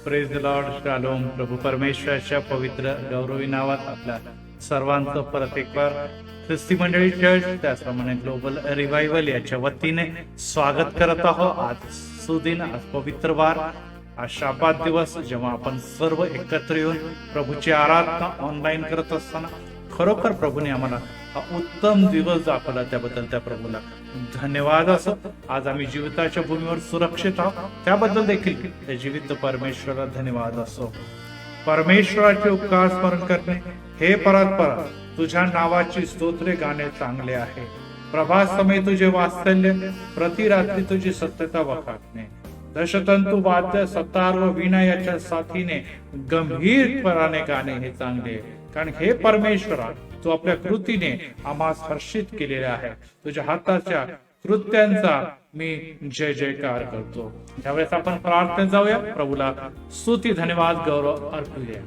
Praise the lord, shalom. प्रभू परमेश्वराच्या पवित्र गौरवी नावात आपल्या सर्वांचं परत एक बार ख्रिस्ती मंडळी चर्च त्याचप्रमाणे ग्लोबल रिवायवल याच्या वतीने स्वागत करत आहोत. आज सुदिन, आज पवित्र वार, आज शाबात दिवस, जेव्हा आपण सर्व एकत्र येऊन प्रभूची आराधना ऑनलाईन करत असताना खरोखर प्रभूने आम्हाला हा उत्तम दिवस दाखवला, त्याबद्दल त्या प्रभूला धन्यवाद असो. आज आम्ही जीविताच्या भूमीवर सुरक्षित आहोत, त्याबद्दल देखील त्या जीवित परमेश्वराला धन्यवाद असो. परमेश्वराचे उपकार स्मरण करणे, हे परस्पर तुझ्या नावाची स्तोत्रे गाणे चांगले आहे. प्रभात समय तुझे वात्सल्य, प्रति रात्री तुझी सत्यता वखाणणे. दशतंतू वाद्य, सतार व वीणा याच्या साथीने गंभीरपणाने गाणे हे चांगले आहे. कारण हे परमेश्वरा, तू आपल्या कृतीने आम्हास हर्षित केलेले आहे. तुझ्या हाताच्या कृत्यांचा मी जय जयकार करतो. त्यावेळेस आपण प्रार्थना जाऊया, प्रभूला स्तुती, धन्यवाद, गौरव अर्पूया.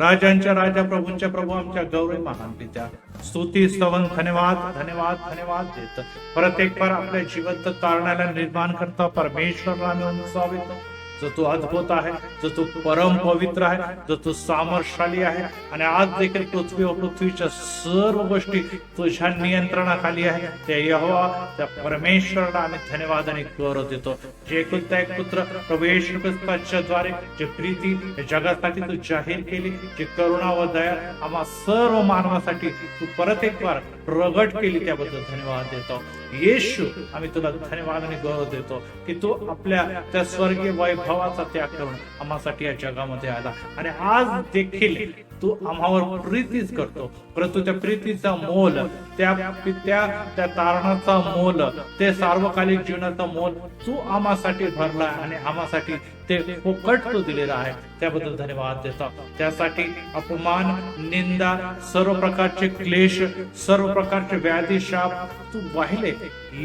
राजांच्या राजा, प्रभूंच्या प्रभू, आमच्या गौरव महान पित्या, स्तुती, स्तवन, धन्यवाद धन्यवाद धन्यवाद देत परत एक बार आपल्या जिवंत तारणाला निर्माण करता परमेश्वरला आम्ही उंचावितो. जो तू अद्भुत आहे, जो तू परम पवित्र आहे, जो तू सामर्थ्यशाली आहे. आणि आज देखील पृथ्वी व पृथ्वीच्या सर्व गोष्टी तुझ्या नियंत्रणाखाली आहे. त्या यहोवा, त्या परमेश्वराला आम्ही धन्यवाद आणि गौरव देतो. जे एकुलता एक पुत्र प्रभू येशू ख्रिस्ताच्या द्वारे जे प्रीती जगासाठी तू जाहीर केली, जी करुणा व दया आम्हा सर्व मानवासाठी तू परत एक बार प्रगट केली, त्याबद्दल धन्यवाद देतो. येशू, आम्ही तुला धन्यवाद आणि गौरव देतो की तू आपल्या त्या स्वर्गीय वैभवाचा त्याग करून आम्हासाठी या जगामध्ये आला. आणि आज देखील तू आम्हावर प्रीतीच करतो, परंतु त्या प्रीतीचा मोल, त्या तारणाचा मोल, ते सार्वकालिक जीवनाचा मोल तू आम्हासाठी भरला आणि आम्हासाठी ते फुकट तू दिलेला आहे, त्याबद्दल धन्यवाद देतो. त्यासाठी अपमान, निंदा, सर्व प्रकारचे क्लेश, सर्व प्रकारचे व्याधी, शाप तू वाहिले,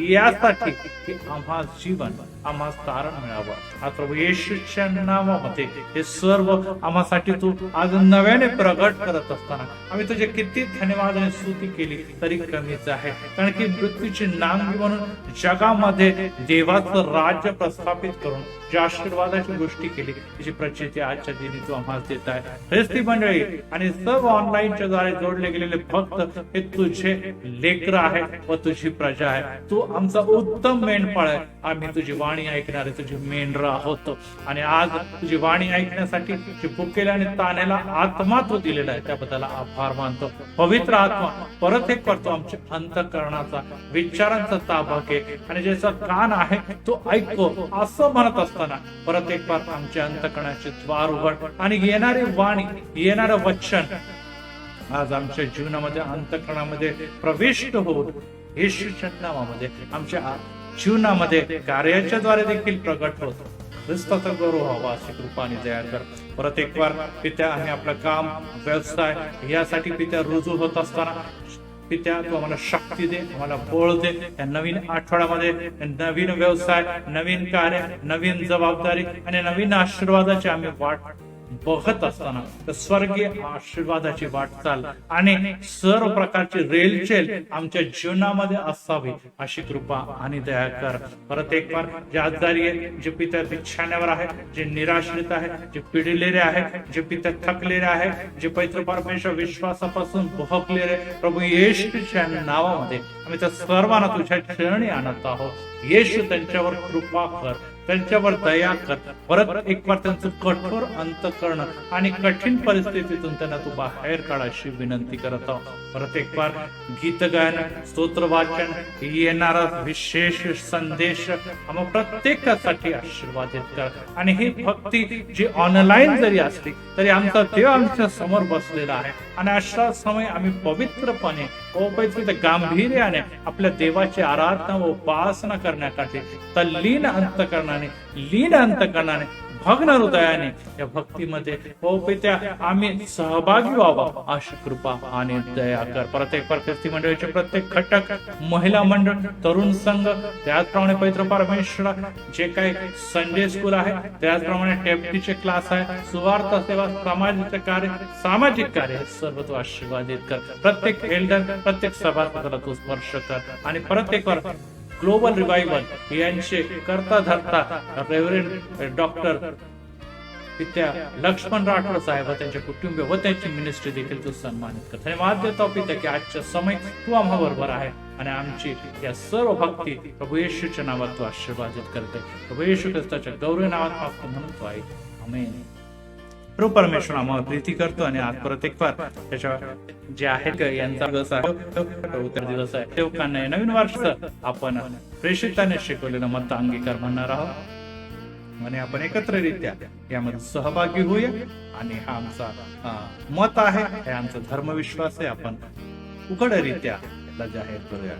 यासाठी की आम्हा जीवन, आम्हा तारण मिळावं. आज प्रभू येशूच्या नावामध्ये हे सर्व आम्हासाठी तू आज नव्याने प्रगट करत असताना आम्ही तुझे किती धन्यवाद आणि स्तुती केली तरी कमीच आहे. कारण की पृथ्वीची नांगरी म्हणून जगामध्ये देवाचं राज्य प्रस्थापित करून ज्या आशीर्वादाची गोष्टी केली, त्याची प्रचिती आजच्या दिनी तू आम्हाला देत आहे. ख्रिस्ती मंडळी आणि सर्व ऑनलाईनच्या द्वारे जोडले गेलेले भक्त हे तुझे लेकर आहे व तुझी प्रजा आहे. तू आमचा उत्तम मेंढपाळ आहे. आम्ही तुझी वाणी ऐकणारे तुझे मेंढर आहोत. आणि आज तुझी वाणी ऐकण्यासाठी भुकेला आणि ताण्याला आत्मा तू दिलेला आहे, त्याबद्दल आभार मानतो. पवित्र आत्मा परत एक करतो आमच्या अंतःकरणाचा, विचारांचा ताबा घे आणि ज्याचा कान आहे तो ऐको, असं म्हणत असताना परत एक बार आमच्या अंतःकरणाचे द्वार उघड आणि येणारी वाणी, येणारं वचन आज आमच्या जीवनामध्ये, अंतःकरणामध्ये प्रविष्ट होऊन येशूच्या नावामध्ये आमच्या जीवनामध्ये कार्याच्या द्वारे देखील प्रगट होतो. ख्रिस्ताचा गौरव व्हावा अशी कृपा आणि दया कर. परत एक बार पित्या, आम्ही आपलं काम, व्यवसाय यासाठी पित्या रुजू होत असताना पित्या तू आम्हाला शक्ती दे, आम्हाला बळ दे. या नवीन आठवड्यामध्ये नवीन व्यवसाय, नवीन कार्य, नवीन जबाबदारी आणि नवीन आशीर्वादाची आम्ही वाट बघत असताना स्वर्गीय आशीर्वादाची वाटचाल आणि सर्व प्रकारची रेलचेल आमच्या जीवनामध्ये असावी अशी कृपा आणि दया कर. परत एक बार जे आजारी आहे, जे पित्या बिछाण्यावर आहे, जे निराश्रित आहे, जे पिडलेले आहे, जे पित्या थकलेले आहे, जे पवित्र परमेश्वर विश्वासापासून भोगलेले, प्रभू येशूच्या नावामध्ये आम्ही त्या सर्वांना तुझ्या चरणी आणत आहोत. येशू, त्यांच्यावर कृपा कर, त्यांच्यावर दया कर. परत एक बार त्यांचं कठोर अंतःकरण आणि कठीण परिस्थितीतून त्यांना तू बाहेर काढ अशी विनंती करत आहोत. परत एक बार गीत गायन, स्तोत्र वाचन, येणारा विशेष संदेश आम्हा प्रत्येकासाठी आशीर्वादित कर. आणि ही भक्ती जी ऑनलाईन जरी असली तरी आमचा देव आमच्या समोर बसलेला आहे आणि अशा समय आम्ही पवित्रपणे पवित्र गांभीर्याने आपल्या देवाची आराधना व उपासना करण्यासाठी तल्लीन अंतःकरणाने, लीन अंतःकरणाने, भग्न हृदयाने या भक्तीमध्ये पित्या आम्ही सहभागी व्हावा अशी कृपा आणि दया कर. प्रत्येक ख्रिस्ती मंडळीचे प्रत्येक घटक, महिला मंडळ, तरुण संघ, त्याचप्रमाणे पवित्र परमेश्वर जे काही संडे स्कूल आहे, त्याचप्रमाणे टेप्टीचे क्लास आहे, सुवार्थ सेवा, सामाजिक कार्य सर्व तू आशीर्वादित कर. प्रत्येक एल्डर, प्रत्येक सभासदाला तू स्पर्श कर. आणि प्रत्येक ग्लोबल रिवायवल यांचे करता धरता रेव्हरंड डॉक्टर की त्या लक्ष्मण राठोड साहेब व त्यांच्या कुटुंबीय व त्यांची मिनिस्ट्री देखील तू सन्मानित कर. धन्यवाद देतो पिता की आजच्या समय तू आम्हा बरोबर आहे आणि आमची या सर्व भक्ती प्रभू येशूच्या नावात तू आशीर्वादित करते. प्रभू येशू ख्रिस्ताच्या गौरव नावात मागतो म्हणून तू आहे. आमेन. प्रभू परमेश्वर आम्हाला प्रीती करतो आणि आज परत एक बार त्याच्या जे आहेत यांचा दिवस आहे उत्तर दिवस आहे सेवकांना नवीन वर्षाचं आपण प्रेषिताने शिकवलेलं मत अंगीकार म्हणणार आहोत आणि आपण एकत्ररित्या यामध्ये सहभागी होऊया. आणि हा आमचा मत आहे, हे आमचा धर्मविश्वास आहे. आपण उघडरित्या याला जाहीर करूया.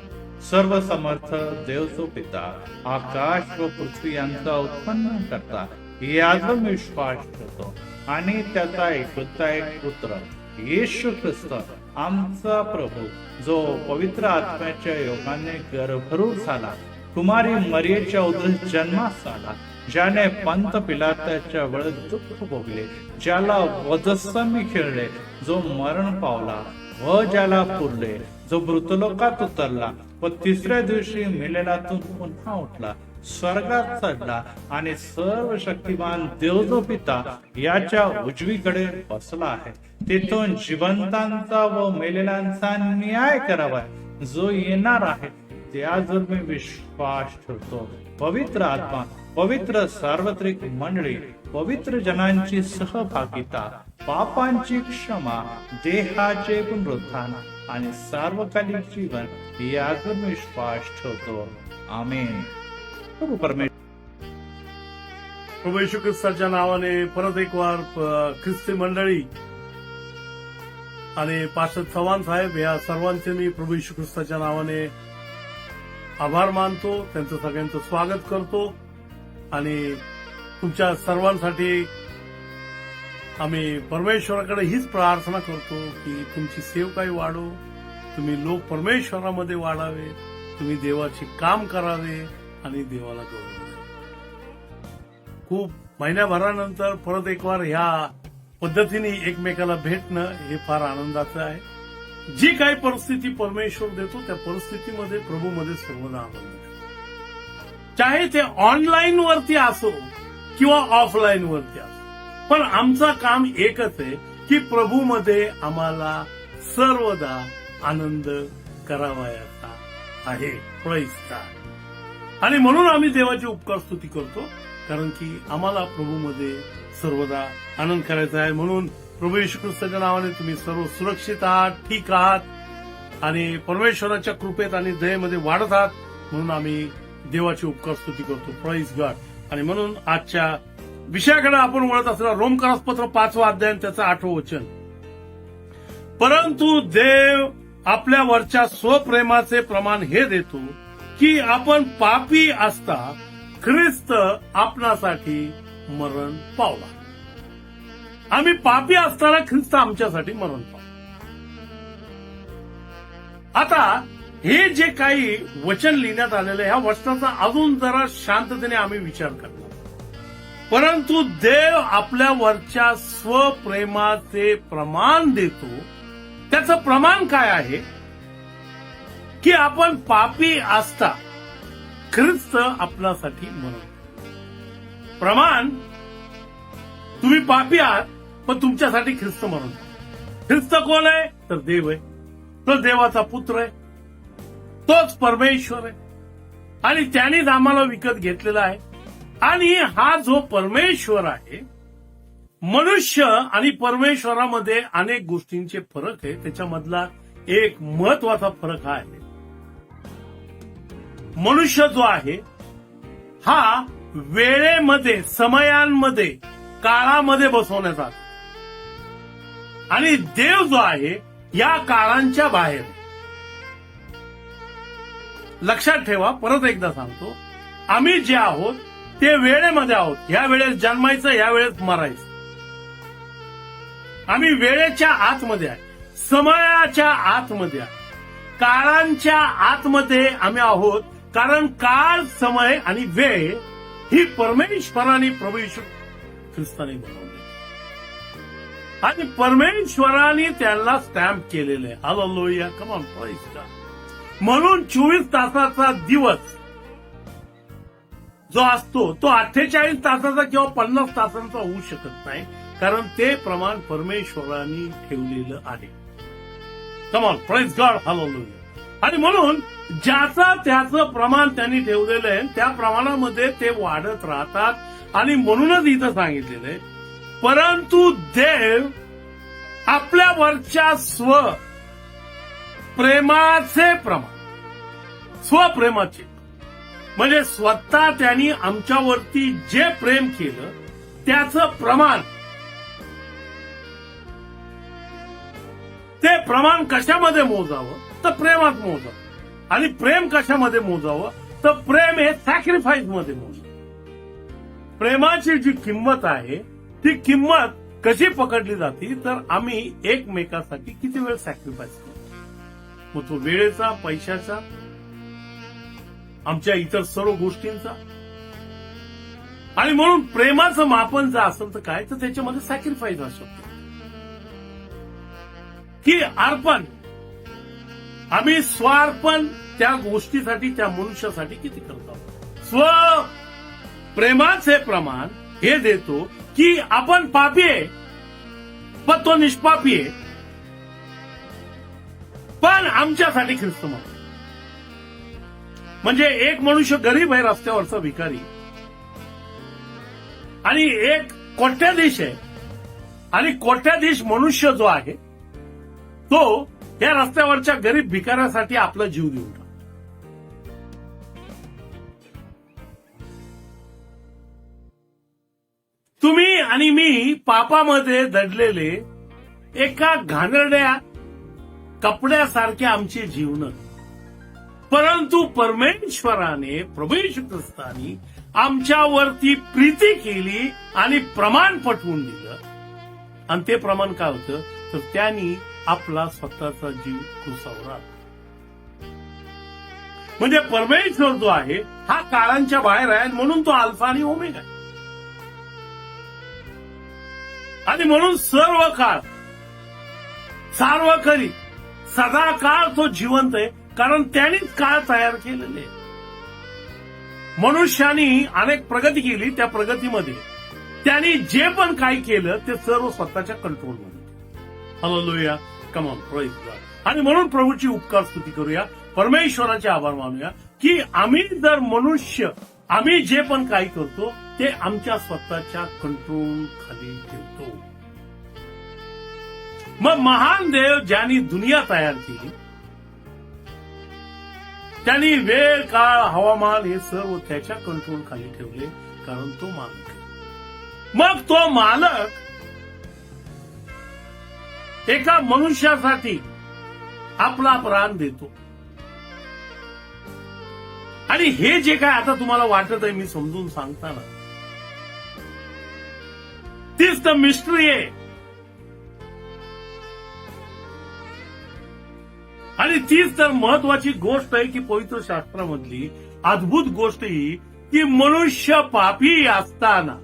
सर्व समर्थ देव जो पिता आकाश व पृथ्वी यांचा उत्पन्न करता याचा विश्वास ठेवतो आणि त्याचा एकुलता एक पुत्र येशू ख्रिस्त आमचा प्रभू जो पवित्र आत्म्याच्या योगाने गर्भरूप झाला, कुमारी मरियेच्या उदर जन्मास आला, ज्याने पंत पिलाताच्या वेळेत दुःख भोगले, ज्याला वधस्तंभी खेळले, जो मरण पावला व ज्याला पुरले, जो मृतलोकात उतरला व तिसऱ्या दिवशी मेलेल्यातून पुन्हा उठला, स्वर्गात चढला आणि सर्व शक्तिमान देव जो पिता याच्या उजवीकडे बसला आहे. तेथून जिवंतांचा व मेलेल्यांचा न्याय करावा. जो येणार आहे त्यावर मी विश्वास ठेवतो. पवित्र आत्मा, पवित्र सार्वत्रिक मंडळी, पवित्र जनांची सहभागिता, पापांची क्षमा, देहाचे पुनरुत्थान आणि सार्वकालिक जीवन यावर मी विश्वास ठेवतो. आमेन. प्रभू येशू ख्रिस्ताच्या नावाने परत एक वार ख्रिस्ती मंडळी आणि पास्टर चव्हाण साहेब या सर्वांचे मी प्रभू येशू ख्रिस्ताच्या नावाने आभार मानतो. त्यांचं सगळ्यांचं स्वागत करतो आणि तुमच्या सर्वांसाठी आम्ही परमेश्वराकडे हीच प्रार्थना करतो की तुमची सेवकाई वाढो, तुम्ही लोक परमेश्वरामध्ये वाढावे, तुम्ही देवाचे काम करावे आणि देवाला गौरव. खूप महिन्याभरानंतर परत एक वार ह्या पद्धतीने एकमेकाला भेटणं हे फार आनंदाचं आहे. जी काही परिस्थिती परमेश्वर देतो त्या परिस्थितीमध्ये प्रभूमध्ये सर्वदा आनंद, चाहे ते ऑनलाईन वरती असो किंवा ऑफलाईन वरती असो, पण आमचं काम एकच आहे की प्रभूमध्ये आम्हाला सर्वदा आनंद करावायचा आहे. Praise God. आणि म्हणून आम्ही देवाची उपकार स्तुती करतो, कारण की आम्हाला प्रभूमध्ये सर्वदा आनंद करायचा आहे. म्हणून प्रभू येशू ख्रिस्ताच्या नावाने तुम्ही सर्व सुरक्षित आहात, ठीक आहात आणि परमेश्वराच्या कृपेत आणि दयेमध्ये वाढत आहात, म्हणून आम्ही देवाची उपकार स्तुती करतो. Praise God. आणि म्हणून आजच्या विषयाकडे आपण वळत असलेला रोमकरासपत्र 5वा अध्याय त्याचं 8वं वचन. परंतु देव आपल्या वरच्या स्वप्रेमाचे प्रमाण हे देतो की आपण पापी असता ख्रिस्त आपणासाठी मरण पावला. आम्ही पापी असताना ख्रिस्त आमच्यासाठी मरण पावला. आता हे जे काही वचन लिहिण्यात आलेलं ह्या वचनाचा अजून जरा शांततेने आम्ही विचार करणार. परंतु देव आपल्या वरच्या स्वप्रेमाचे प्रमाण देतो. त्याचं प्रमाण काय आहे की आपण पापी असता ख्रिस्त आपल्यासाठी मरण. प्रमाण, तुम्ही पापी आहात पण तुमच्यासाठी ख्रिस्त मरण. ख्रिस्त कोण आहे तर देव आहे. तो देवाचा पुत्र आहे, तोच परमेश्वर आहे आणि त्यानेच आम्हाला विकत घेतलेला आहे. आणि हा जो परमेश्वर आहे, मनुष्य आणि परमेश्वरामध्ये अनेक गोष्टींचे फरक आहे. त्याच्यामधला एक महत्वाचा फरक हा आहे, मनुष्य जो आहे हा वेळेमध्ये, समयांमध्ये, काळामध्ये बसवण्याचा आणि देव जो आहे या काळांच्या बाहेर. लक्षात ठेवा, परत एकदा सांगतो, आम्ही जे आहोत ते वेळेमध्ये आहोत. ह्या वेळेस जन्मायचं, ह्या वेळेस मरायचं. आम्ही वेळेच्या आतमध्ये आहे, समयाच्या आतमध्ये आहे, काळांच्या आतमध्ये आम्ही आहोत. कारण काळ, समय आणि वेळ ही परमेश्वराने प्रभू येशू ख्रिस्ताने बनवली आणि परमेश्वराने त्याला स्टॅम्प केलेलं आहे. Hallelujah, come on, praise God. म्हणून 24 तासाचा दिवस जो असतो तो 48 तासाचा किंवा 50 तासांचा होऊ शकत नाही, कारण ते प्रमाण परमेश्वराने ठेवलेलं आहे. Come on, praise God, hallelujah. आणि म्हणून ज्याचं त्याचं प्रमाण त्यांनी ठेवलेलं आहे, त्या प्रमाणामध्ये ते वाढत राहतात. आणि म्हणूनच इथं सांगितलेलं आहे, परंतु देव आपल्या वरच्या प्रेमाचे प्रमाण, स्वप्रेमाचे म्हणजे स्वतः त्यांनी आमच्यावरती जे प्रेम केलं त्याचं प्रमाण, ते प्रमाण कशामध्ये मोजावं तर प्रेमात मोजावं. आणि प्रेम कशामध्ये मोजावं तर प्रेम हे सॅक्रिफाईस मध्ये मोजावं. प्रेमाची जी किंमत आहे ती किंमत कशी पकडली जाते तर आम्ही एकमेकासाठी किती वेळ सॅक्रिफाईस करतो. मग तो वेळेचा, पैशाचा, आमच्या इतर सर्व गोष्टींचा. आणि म्हणून प्रेमाचं मापन जर असेल तर काय तर त्याच्यामध्ये सॅक्रिफाईस असू शकतो की अर्पण. आम्ही स्वार्पण त्या गोष्टीसाठी, त्या मनुष्यासाठी किती करतो. स्व प्रेमाचे प्रमाण हे देतो की आपण पापी आहे पण तो निष्पापी आहे, पण आमच्यासाठी ख्रिस्त मरला. म्हणजे एक मनुष्य गरीब आहे, रस्त्यावरचा भिकारी, आणि एक कोट्याधीश आहे. आणि कोट्याधीश मनुष्य जो आहे तो या रस्त्यावरच्या गरीब भिकाऱ्यासाठी आपला जीव देऊन टाकतो. तुम्ही आणि मी पापामध्ये दडलेले एका घाणेरड्या कपड्यासारखे आमचे जीवन, परंतु परमेश्वराने, प्रभू येशू ख्रिस्ताने आमच्यावरती प्रीती केली आणि प्रमाण पटवून दिलं. आणि ते प्रमाण काय होतं तर त्यांनी आपला स्वतःचा जीव क्रूसावर आणला. म्हणजे परमेश्वर जो आहे हा काळांच्या बाहेर आहे, म्हणून तो अल्फा आणि ओमेगा आहे. आणि म्हणून सर्व काळ, सार्वकालिक, सदा काळ तो जिवंत आहे, कारण त्यानेच काळ तयार केलेले. मनुष्याने अनेक प्रगती केली, त्या प्रगतीमध्ये त्यांनी जे पण काही केलं ते सर्व स्वतःच्या कंट्रोलमध्ये. Hallelujah, come on, praise God. आणि म्हणून प्रभूची उपकार स्तुती करूया, परमेश्वराचे आभार मानूया की आम्ही जर मनुष्य, आम्ही जे पण काही करतो ते आमच्या स्वतःच्या कंट्रोल खाली ठेवतो. मग महान देव ज्यांनी दुनिया तयार केली, त्यांनी वेळ, काळ, हवामान हे सर्व त्याच्या कंट्रोल खाली ठेवले, कारण तो मालक आहे. मग तो मालक एका मनुष्यासाठी आपला प्राण देतो. आणि हे जे काय आता तुम्हाला वाटत आहे मी समजून सांगताना, तीच तर मिस्ट्री आहे. आणि तीच तर महत्वाची गोष्ट आहे की पवित्र शास्त्रामधली अद्भुत गोष्ट ही की मनुष्य पापी असताना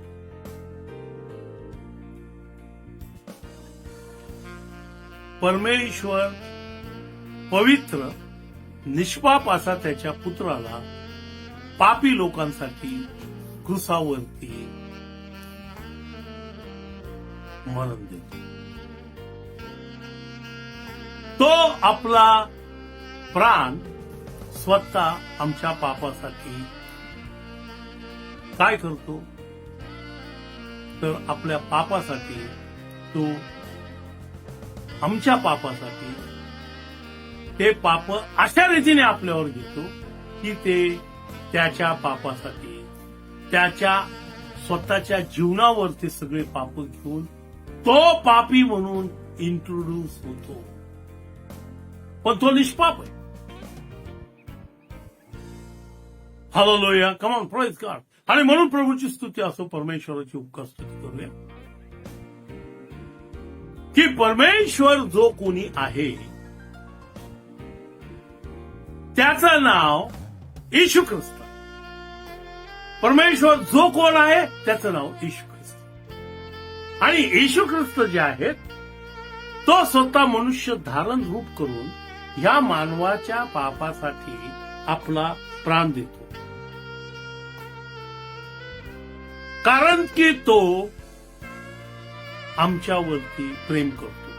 परमेश्वर पवित्र निष्पाप असा त्याच्या पुत्राला पापी लोकांसाठी क्रूसावरती मरण देतो. तो आपला प्राण स्वतः आमच्या पापासाठी काय करतो तर आपल्या पापासाठी तो, आमच्या पापासाठी ते पाप अशा रीतीने आपल्यावर घेतो की ते त्याच्या पापासाठी, त्याच्या स्वतःच्या जीवनावर ते सगळे पाप घेऊन तो पापी म्हणून इंट्रोड्यूस होतो. पण तो निष्पाप आहे. Hallelujah, come on, praise God. आणि म्हणून प्रभूची स्तुती असो, परमेश्वराची उपकार स्तुती करूया की परमेश्वर जो कोणी आहे त्याचं नाव येशू ख्रिस्त. परमेश्वर जो कोण आहे त्याचं नाव येशू ख्रिस्त. आणि येशू ख्रिस्त जे आहेत तो स्वतः मनुष्य धारण रूप करून या मानवाच्या पापासाठी आपला प्राण देतो. कारण की तो आमच्यावरती प्रेम करतो.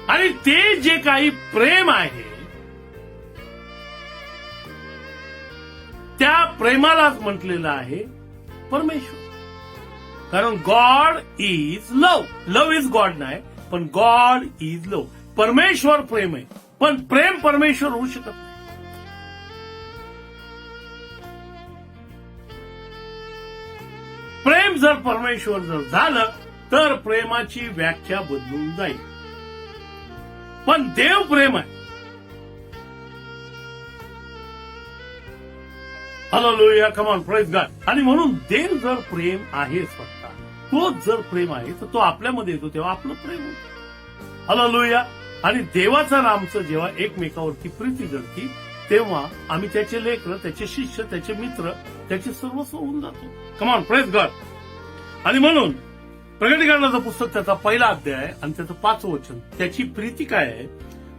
आणि ते जे काही प्रेम आहे त्या प्रेमालाच म्हटलेलं आहे परमेश्वर. कारण God is love. Love is God नाही, पण गॉड इज लव्ह. परमेश्वर प्रेम आहे, पण प्रेम परमेश्वर होऊ शकत नाही. प्रेम जर परमेश्वर जर झालं तर प्रेमाची व्याख्या बदलून जाईल. पण देव प्रेम आहे. Hallelujah, come on, praise God. आणि म्हणून देव जर प्रेम आहे स्वतः, तोच जर प्रेम आहे तर तो आपल्यामध्ये येतो तेव्हा आपलं प्रेम होतं. हालेलुया. आणि देवाचं आणि आमचं जेव्हा एकमेकावरती प्रीती जडती तेव्हा आम्ही त्याचे लेकर, त्याचे शिष्य, त्याचे मित्र, त्याचे सर्वस्व होऊन जातो. Come on, praise God. आणि म्हणून प्रकटीकरणाचं पुस्तक त्याचा पहिला अध्याय आणि त्याचं 5वं वचन, त्याची प्रीती काय आहे.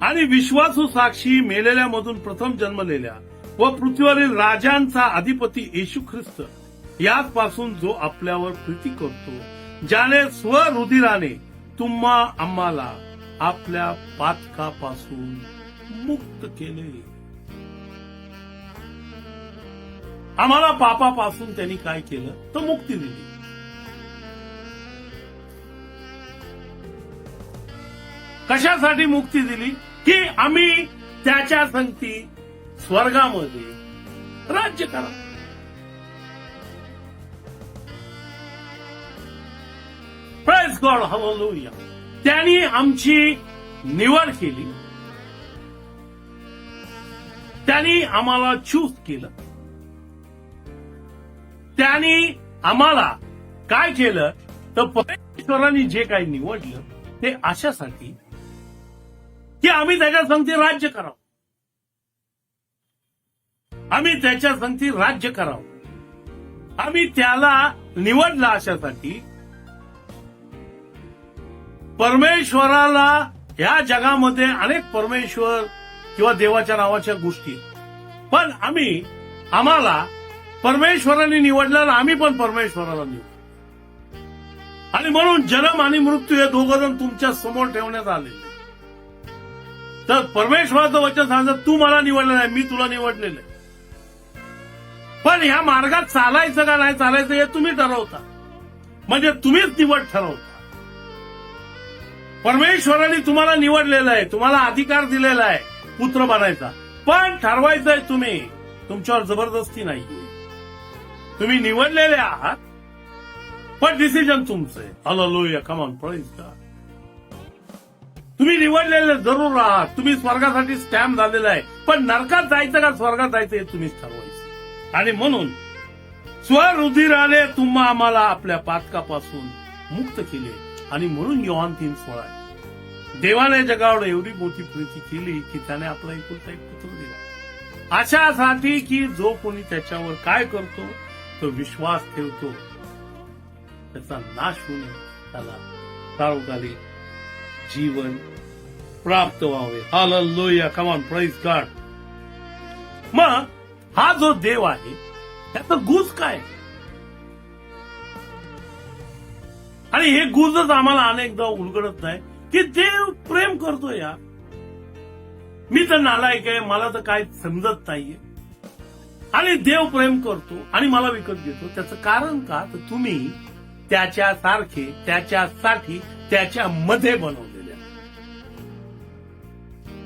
आणि विश्वासू साक्षी मेलेल्यामधून प्रथम जन्मलेल्या व पृथ्वीवरील राजांचा अधिपती येशू ख्रिस्त याचपासून जो आपल्यावर प्रीती करतो, ज्याने स्वरुधिराने तुम्हा आम्हाला आपल्या पातकापासून मुक्त केले. आम्हाला पापापासून त्यांनी काय केलं तर मुक्ती दिली. कशासाठी मुक्ती दिली? की आम्ही त्याच्या संगती स्वर्गामध्ये राज्य करा. Praise God, hallelujah. त्यांनी आमची निवड केली, त्यांनी आम्हाला चूज केलं, त्यांनी आम्हाला काय केलं तर परमेश्वरांनी जे काही निवडलं ते अशासाठी की आम्ही त्याच्या संगती राज्य करावं. आम्ही त्याच्या संगती राज्य करावं. आम्ही त्याला निवडलं अशासाठी परमेश्वराला या जगामध्ये अनेक परमेश्वर किंवा देवाच्या नावाच्या गोष्टी, पण आम्हाला परमेश्वराने निवडलं, आम्ही पण परमेश्वराला निवडलं. आणि म्हणून जन्म आणि मृत्यू हे दोघं जण तुमच्या समोर ठेवण्यात आलेले. तर परमेश्वराचं वचन सांगतं, तू मला निवडलं नाही, मी तुला निवडलेलं आहे. पण ह्या मार्गात चालायचं का नाही चालायचं हे तुम्ही ठरवता. म्हणजे तुम्हीच निवड ठरवता. परमेश्वराने तुम्हाला निवडलेलं आहे, तुम्हाला अधिकार दिलेला आहे पुत्र बनायचा, पण ठरवायचंय तुम्ही. तुमच्यावर जबरदस्ती नाहीये. तुम्ही निवडलेले आहात, पण डिसिजन तुमचं आहे. Hallelujah, come on, praise God. तुम्ही निवडलेले जरूर आहात. तुम्ही स्वर्गासाठी स्टॅम्प झालेला आहे, पण नरकात जायचं का स्वर्गात जायचं हे तुम्हीच ठरवायचं. आणि म्हणून स्वरुधिराने तुम्हा आम्हाला आपल्या पातकापासून मुक्त केले. आणि म्हणून योहान 3:16 देवाने जगावर एवढी मोठी प्रीती केली की त्याने आपला एकुलता एक पुत्र दिला, अशासाठी की जो कोणी त्याच्यावर काय करतो तो विश्वास ठेवतो त्याचा नाश होऊ नये, त्याला सार्वकालिक जीवन प्राप्त व्हावे. Hallelujah, come on, praise God. मग हा जो देव आहे त्याचं गुज काय? आणि हे गुजच आम्हाला अनेकदा उलगडत नाही की देव प्रेम करतो. यार मी तर नालायक आहे, मला तर काय समजत नाहीये. आणि देव प्रेम करतो आणि मला विकत घेतो. त्याचं कारण का तर तुम्ही त्याच्यासारखे, त्याच्यासाठी, त्याच्यामध्ये बनवलेले.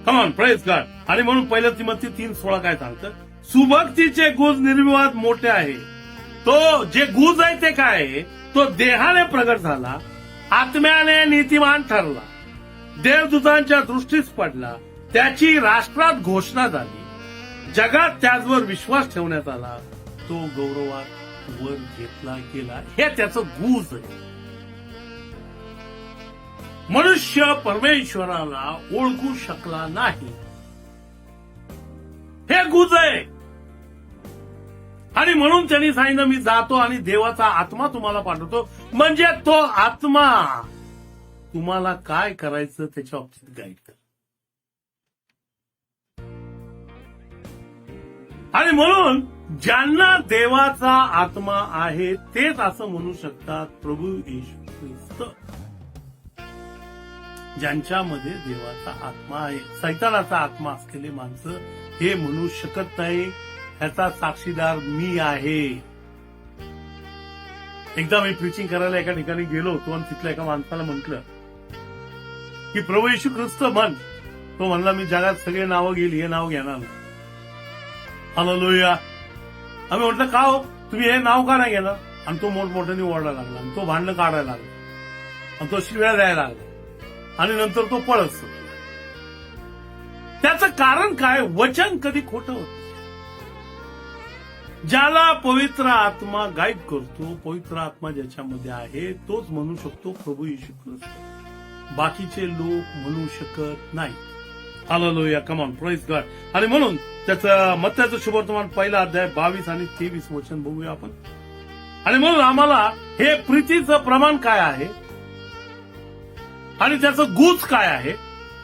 Come on, praise God. आणि म्हणून 1 तिमोथी 3:16 काय सांगतं? सुभक्तीचे गुज निर्विवाद मोठे आहे. तो जे गुज आहे ते काय आहे? तो देहाने प्रगट झाला, आत्म्याने नीतिमान ठरला, देवदूतांच्या दृष्टीस पडला, त्याची राष्ट्रात घोषणा झाली, जगात त्याचवर विश्वास ठेवण्यात आला, तो गौरवात वर घेतला गेला. हे त्याचं गुज आहे. मनुष्य परमेश्वराला ओळखू शकला नाही, हे गुज आहे. आणि म्हणून त्यांनी सांगितलं, मी जातो आणि देवाचा आत्मा तुम्हाला पाठवतो, म्हणजे तो आत्मा तुम्हाला काय करायचं त्याच्या बाबतीत गाईड कर. आणि म्हणून ज्यांना देवाचा आत्मा आहे तेच असं म्हणू शकतात प्रभू येशू ख्रिस्त. ज्यांच्यामध्ये देवाचा आत्मा आहे. सैतानाचा आत्मा असलेली माणसं हे म्हणू शकत नाही. ह्याचा साक्षीदार मी आहे. एकदा मी प्रीचिंग करायला एका ठिकाणी गेलो होतो आणि तिथल्या एका माणसाला म्हटलं की प्रभू येशू ख्रिस्त म्हण. तो म्हणला मी जगात सगळे नावं गेली हे नाव घेणार नाही. हालेलुया. आम्ही म्हटलं का हो तुम्ही हे नाव का नाही घेणार. आणि तो मोठमोठ्याने ओरडायला लागला आणि तो भांडणं काढायला लागला आणि तो शिव्या द्यायला लागला आणि नंतर तो पळत सुटला. त्याचं कारण काय. वचन कधी खोटं होत. ज्याला पवित्र आत्मा गाईड करतो, पवित्र आत्मा ज्याच्यामध्ये आहे तोच म्हणू शकतो प्रभू येशू ख्रिस्त. बाकीचे लोक म्हणू शकत नाही. Hallelujah. Come on, praise God. आणि म्हणून त्याचं मत्त्याचं शुभवर्तमान पहिला अध्याय 22 आणि 23 वचन बघूया आपण. आणि म्हणून आम्हाला हे प्रीतीचं प्रमाण काय आहे आणि त्याचं गुज काय आहे.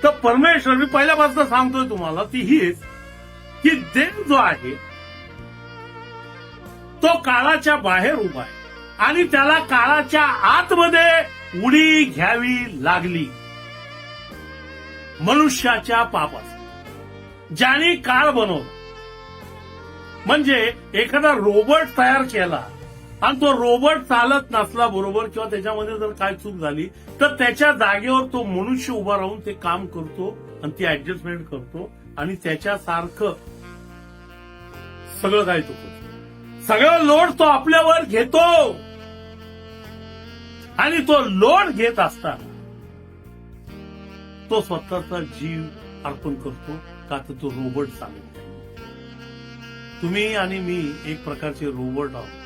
तर परमेश्वर, मी पहिल्यापासून सांगतोय तुम्हाला, ती हीच की देव जो आहे तो काळाच्या बाहेर उभा आहे आणि त्याला काळाच्या आतमध्ये उडी घ्यावी लागली मनुष्याच्या पापात. ज्याने काळ बनवला, म्हणजे एखादा रोबोट तयार केला आणि तो रोबोट चालत नसला बरोबर किंवा त्याच्यामध्ये जर काय चूक झाली तर त्याच्या जागेवर तो मनुष्य उभा राहून ते काम करतो आणि ती ऍडजस्टमेंट करतो आणि त्याच्यासारखं सगळं काय तो करतो. सगळं लोड तो आपल्यावर घेतो आणि तो लोड घेत असताना तो स्वतःचा जीव अर्पण करतो का तर तो रोबोट चालवतो. तुम्ही आणि मी एक प्रकारचे रोबोट आहोत,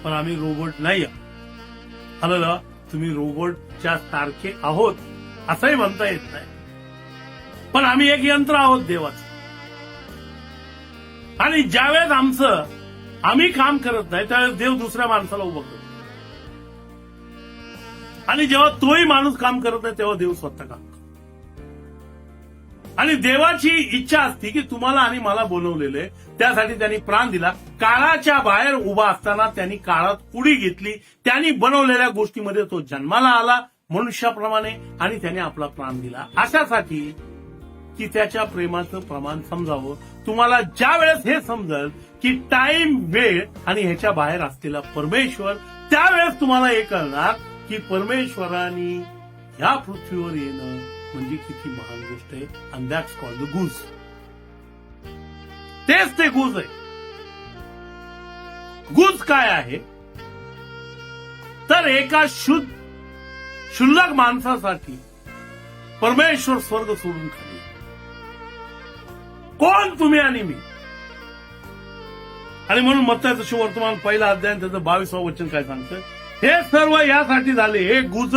पण आम्ही रोबोट नाही आहोत. हॅलो, तुम्ही रोबोटच्या सारखे आहोत असंही म्हणता येत नाही, पण आम्ही एक यंत्र आहोत देवाचं. आणि ज्यावेळेस आम्ही काम करत नाही त्यावेळेस देव दुसऱ्या माणसाला उभं करतो. आणि जेव्हा तोही माणूस काम करत नाही तेव्हा देव स्वतः काम करतो. आणि देवाची इच्छा असते की तुम्हाला आणि मला बोलवलेले, त्यासाठी त्यांनी प्राण दिला. काळाच्या बाहेर उभा असताना त्यांनी काळात उडी घेतली. त्यांनी बनवलेल्या गोष्टीमध्ये तो जन्माला आला मनुष्याप्रमाणे आणि त्याने आपला प्राण दिला अशासाठी की त्याच्या प्रेमाचं प्रमाण समजावं. तुम्हाला ज्या वेळेस हे समजेल की टाइम, वेळ आणि ह्याच्या बाहेर असलेला परमेश्वर, त्यावेळेस तुम्हाला हे कळणार की परमेश्वराने ह्या पृथ्वीवर येणं म्हणजे किती महान गोष्ट आहे. अँड दॅट्स कॉल्ड द गुज. तेच ते गुज आहे. गुज काय आहे तर एका क्षुल्लक माणसासाठी परमेश्वर स्वर्ग सोडून खाली. कोण तुम्ही आणि मी. आणि म्हणून मत्त्याचं शुभवर्तमान पहिला अध्याय त्याचं 22वं वचन काय सांगतं. हे सर्व यासाठी झाले, हे गुज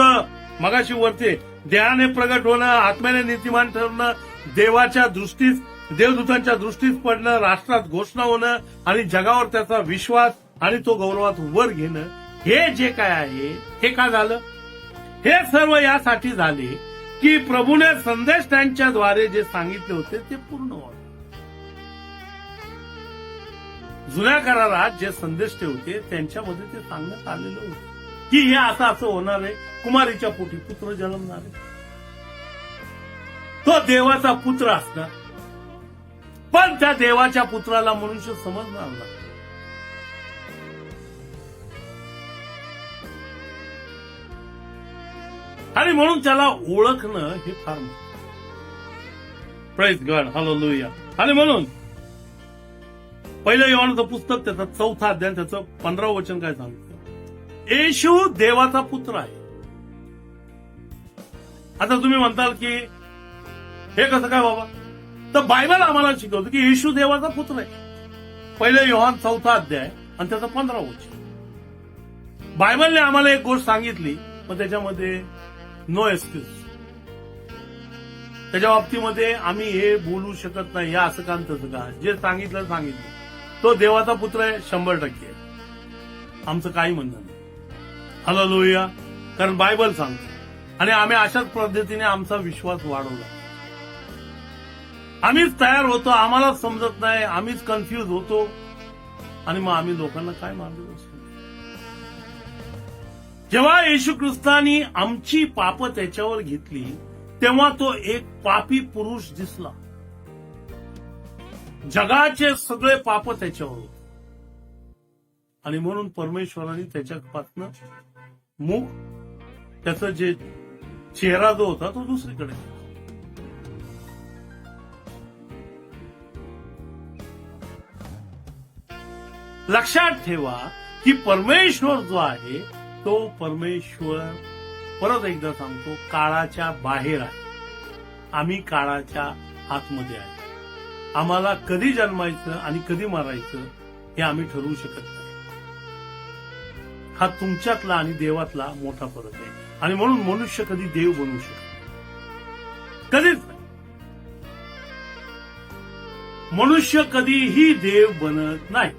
मगाशी वरते, देहाने प्रगट होणं, आत्म्याने नीतिमान ठरणं, देवाच्या दृष्टीस, देवदूतांच्या दृष्टीस पडणं, राष्ट्रात घोषणा होणं आणि जगावर त्याचा विश्वास आणि तो गौरवात वर घेणं. हे जे काय आहे हे का झालं. हे सर्व यासाठी झाले की प्रभूने संदेश त्यांच्याद्वारे जे सांगितले होते ते पूर्ण व्हावे. जुन्या करारात जे संदेश होते त्यांच्यामध्ये ते सांगण्यात आलेलं होतं की हे असं होणार आहे. कुमारीच्या पोटी पुत्र जन्मणार आहे, तो देवाचा पुत्र असणार, पण त्या देवाच्या पुत्राला मनुष्य समजणार नाही. आणि म्हणून त्याला ओळखणं हे फार महत्त्वाचं. Praise God. हालेलुया. आणि म्हणून पहिलं योहानचं पुस्तक त्याचा 4था अध्याय त्याचं 15वं वचन काय सांगतं. येशू देवाचा पुत्र आहे. आता तुम्ही म्हणताल की हे कसं काय बाबा. तर बायबल आम्हाला शिकवतं की येशू देवाचा पुत्र आहे. पहिलं योहान 4था अध्याय आणि त्याचं 15वं वचन. बायबलने आम्हाला एक गोष्ट सांगितली, मग त्याच्यामध्ये नो एक्सक्यूज. त्याच्या बाबतीमध्ये आम्ही हे बोलू शकत नाही, या असं का तसं का. जे सांगितलं तो देवाचा पुत्र आहे 100% आहे. आमचं काही म्हणणं नाही. हालेलुया. कारण बायबल सांगतो आणि आम्ही अशाच पद्धतीने आमचा विश्वास वाढवला. आम्हीच तयार होतो, आम्हाला समजत नाही, आम्हीच कन्फ्यूज होतो आणि मग आम्ही लोकांना काय मार्गदर्शन. जेव्हा येशू ख्रिस्तानी आमची पाप त्याच्यावर घेतली तेव्हा तो एक पापी पुरुष दिसला. जगाचे सगळे पाप त्याच्यावर होते आणि म्हणून परमेश्वराने त्याच्यापासून मुख, त्याचा जे चेहरा जो होता तो दुसरीकडे. लक्षात ठेवा की परमेश्वर जो आहे तो परमेश्वर, परत एकदा सांगतो, काळाच्या बाहेर आहे. आम्ही काळाच्या आतमध्ये आहे. आम्हाला कधी जन्मायचं आणि कधी मारायचं हे आम्ही ठरवू शकत नाही. हा तुमच्यातला आणि देवातला मोठा फरक आहे. आणि म्हणून मनुष्य कधी देव बनवू शकत नाही. कधीच नाही. मनुष्य कधीही देव बनत नाही.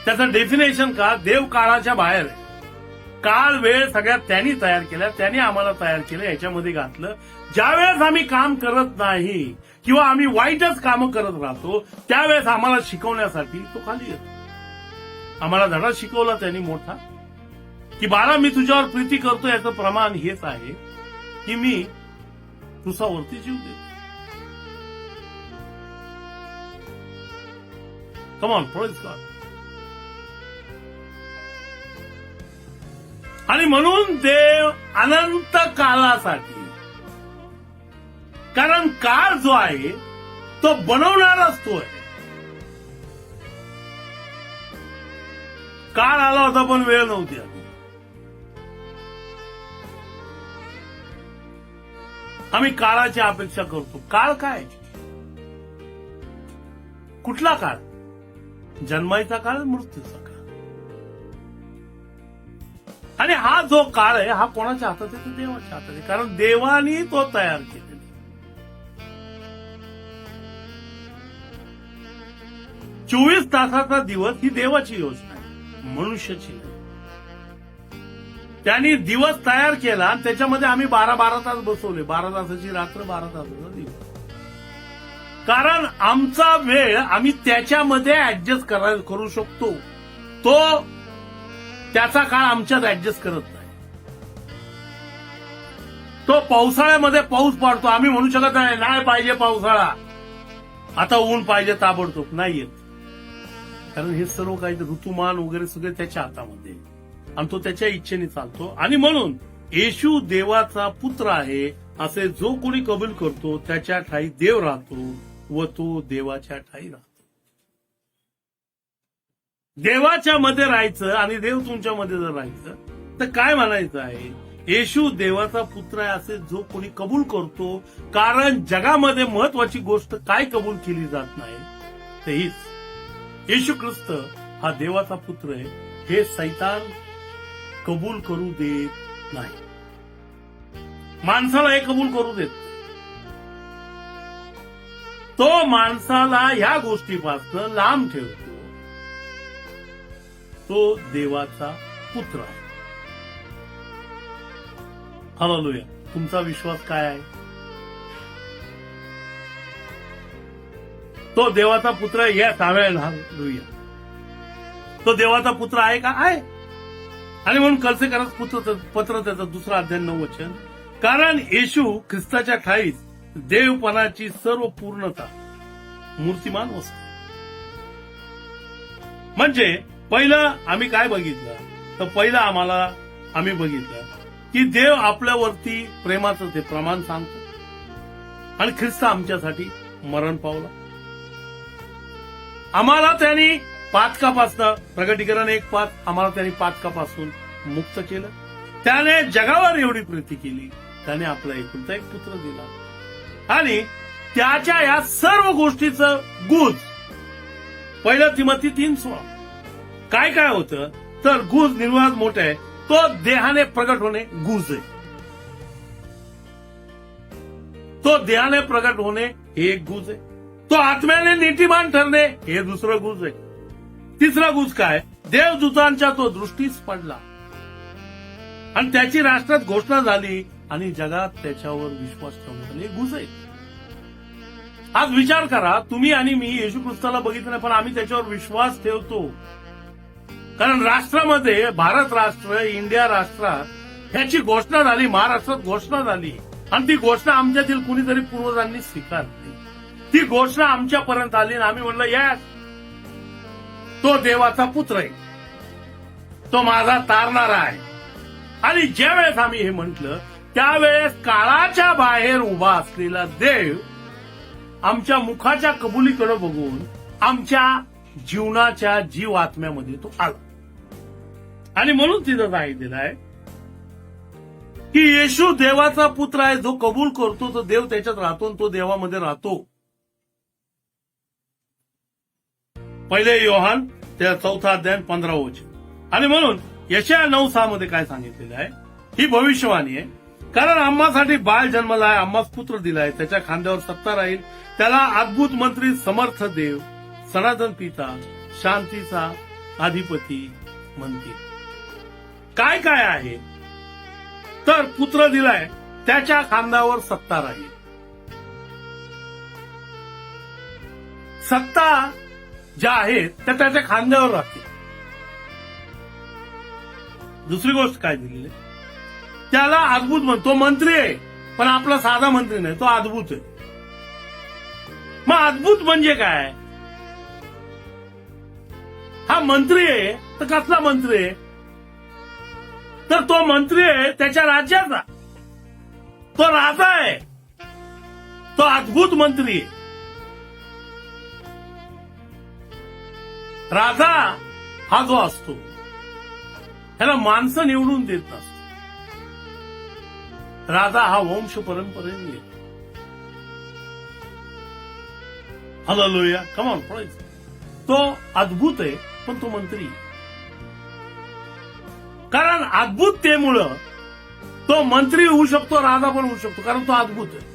त्याचं डेफिनेशन का, देव काळाच्या बाहेर आहे. काळ वेळ सगळ्यात त्यांनी तयार केला, त्यांनी आम्हाला तयार केलं, याच्यामध्ये घातलं. ज्यावेळेस आम्ही काम करत नाही किंवा आम्ही वाईटच कामं करत राहतो त्यावेळेस आम्हाला शिकवण्यासाठी तो खाली येतो. आम्हाला धडा शिकवला त्यांनी मोठा की बाळा, मी तुझ्यावर प्रीती करतो याचं प्रमाण हेच आहे की मी क्रुसावरती जीव देतो. Come on, praise God. आणि म्हणून देव अनंत काळासाठी, कारण काळ जो आहे तो बनवणाराच तो आहे. काळ आला होता पण वेळ नव्हती आली. आम्ही काळाची अपेक्षा करतो. काळ काय? कुठला काळ? जन्माचा काळ, मृत्यूचा काळ. आणि हा जो काळ आहे हा कोणाच्या हातात आहे? तो देवाच्या हातात आहे. कारण देवानी तो तयार केलेला. 24 तासाचा दिवस ही देवाची योजना आहे, मनुष्याची नाही. त्यांनी दिवस तयार केला आणि त्याच्यामध्ये आम्ही 12 तास बसवले. 12 तासाची रात्र, 12 तासाचा दिवस. कारण आमचा वेळ आम्ही त्याच्यामध्ये ऍडजस्ट करू शकतो. तो त्याचा काळ आमच्यात ऍडजस्ट करत नाही. तो पावसाळ्यामध्ये पाऊस पडतो, आम्ही म्हणू शकत नाही पाहिजे पावसाळा, आता ऊन पाहिजे ताबडतोब. नाही येत. कारण हे सर्व काही ऋतुमान वगैरे सगळे त्याच्या हातामध्ये आणि तो त्याच्या इच्छेने चालतो. आणि म्हणून येशू देवाचा पुत्र आहे असे जो कोणी कबूल करतो त्याच्या ठाई देव राहतो व तो देवाच्या ठाई राहतो. देवाच्या मध्ये राहायचं आणि देव तुमच्या मध्ये जर राहायचं तर काय म्हणायचं आहे? येशू देवाचा पुत्र आहे असे जो कोणी कबूल करतो. कारण जगामध्ये महत्वाची गोष्ट काय कबूल केली जात नाही तर हीच, येशू ख्रिस्त हा देवाचा पुत्र आहे हे सैतान कबूल करू देत नाही. माणसाला हे कबूल करू देत. तो माणसाला ह्या गोष्टीपासून लांब ठेवतो. तो देवाचा पुत्र आहे. हालेलुया. तुमचा विश्वास काय आहे? तो देवाचा पुत्र आहे. या हालेलुया. तो देवाचा पुत्र आहे का? आहे. आणि म्हणून कलसेकरास पत्र त्याचा 2 अध्याय 9 वचन, कारण येशू ख्रिस्ताच्या ठाईच देवपणाची सर्व पूर्णता मूर्तिमान वस्तू. म्हणजे पहिलं आम्ही काय बघितलं तर पहिलं आम्ही बघितलं की देव आपल्यावरती प्रेमाचं ते प्रमाण सांगतो आणि ख्रिस्त आमच्यासाठी मरण पावला. आम्हाला त्यांनी पातकापासून, प्रकटीकरण 1:5, आम्हाला त्यांनी पातकापासून मुक्त केलं. त्याने जगावर एवढी प्रीती केली, त्याने आपला एकुलता एक पुत्र दिला. आणि त्याच्या या सर्व गोष्टीचं गुज 1 तिमोथी 3:16 काय काय होतं तर गुज निर्वाद मोठा आहे. तो देहाने प्रगट होणे गुज आहे. तो देहाने प्रगट होणे हे एक गुज आहे. तो आत्म्याने नीतिमान ठरणे हे दुसरं गुज आहे. तिसरा गुज काय? देवदूतांच्या तो दृष्टीस पडला आणि त्याची राष्ट्रात घोषणा झाली आणि जगात त्याच्यावर विश्वास ठेवण्यात आले. गुज आहे. आज विचार करा, तुम्ही आणि मी येशू ख्रिस्ताला बघितलं नाही, पण आम्ही त्याच्यावर विश्वास ठेवतो. कारण राष्ट्रामध्ये भारत राष्ट्र, इंडिया राष्ट्रात ह्याची घोषणा झाली, महाराष्ट्रात घोषणा झाली आणि ती घोषणा आमच्यातील कुणीतरी पूर्वजांनी स्वीकारली. ती घोषणा आमच्यापर्यंत आली आणि आम्ही म्हणलं यस, तो देवाचा पुत्र आहे, तो माझा तारणारा आहे. आणि ज्या वेळेस आम्ही हे म्हटलं त्यावेळेस काळाच्या बाहेर उभा असलेला देव आमच्या मुखाच्या कबुलीकडे बघून आमच्या जीवनाच्या जीव आत्म्यामध्ये तो आला. आणि म्हणून तिथं सांगितलेलं आहे की येशू देवाचा पुत्र आहे, जो कबूल करतो तो देव त्याच्यात राहतो आणि तो देवामध्ये राहतो. पहिले योहान त्या 4 अध्याय 15 वचन. आणि म्हणून यशाया 9:6 मध्ये काय सांगितलेलं आहे, ही भविष्यवाणी आहे. कारण आम्हासाठी बाळ जन्मला आहे, आम्हास पुत्र दिलाय, त्याच्या खांद्यावर सत्ता राहील, त्याला अद्भुत मंत्री, समर्थ देव, सनातन पिता, शांतीचा अधिपती म्हणतील. काय काय आहे तर पुत्र दिलाय, त्याच्या खांद्यावर सत्ता राहील. सत्ता ज्या आहेत त्या त्याच्या खांद्यावर राहतील. दुसरी गोष्ट काय दिलेली आहे, त्याला अद्भुत तो मंत्री आहे, पण आपला साधा मंत्री नाही, तो अद्भुत आहे. मग अद्भुत म्हणजे काय, हा मंत्री आहे तर कसला मंत्री आहे, तर तो मंत्री आहे त्याच्या राज्याचा, तो राजा आहे, तो अद्भुत मंत्री आहे. राजा हा जो असतो त्याला माणसं निवडून देत नसतो. राजा हा वंश परंपरेने येतो. Hallelujah, come on praise. तो अद्भुत आहे पण तो मंत्री आहे. कारण अद्भुततेमुळं तो मंत्री होऊ शकतो, राजा पण होऊ शकतो, कारण तो अद्भुत आहे.